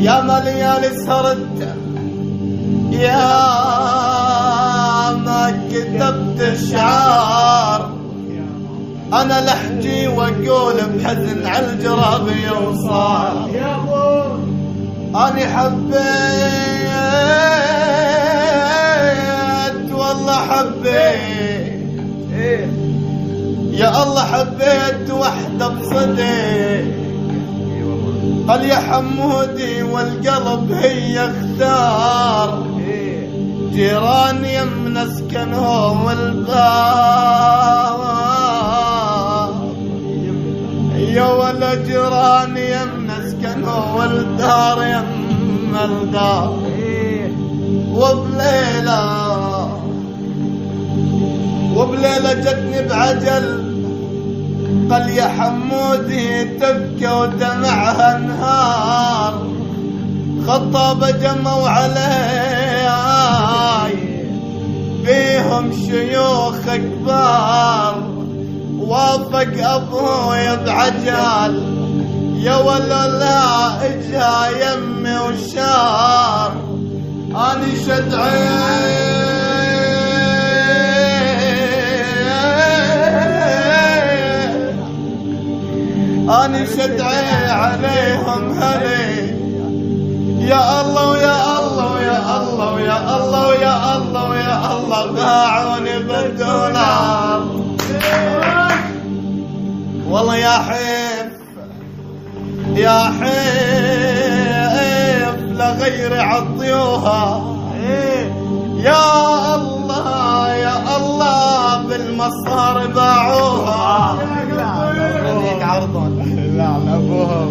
يا مليالي سردت يا ما كتبت شعار انا لحجي واقول بحزن عالجراب يوصار اني حبيت والله حبيت يا الله حبيت وحده بصدق قال يا حمودي والقلب هي اختار جيران يمنا سكنهم والباب يا ولا جيران يمنا سكنهم والدار يم الدار وبليلة جتني بعجل قال يا حمودي تبكي ودمعها نهار خطابة جمعوا علي فيهم شيوخ كبار وافق ابوي بعجل يا ولا لا اجا يمي وشار اني شد اني شدعي عليهم هلي يا الله ويا الله ويا الله ويا الله ويا الله ويا الله باعوني بالدولار والله يا حيف يا حيف لغير عطيوها يا الله بالمصار باعوها عرضا لا ابوهم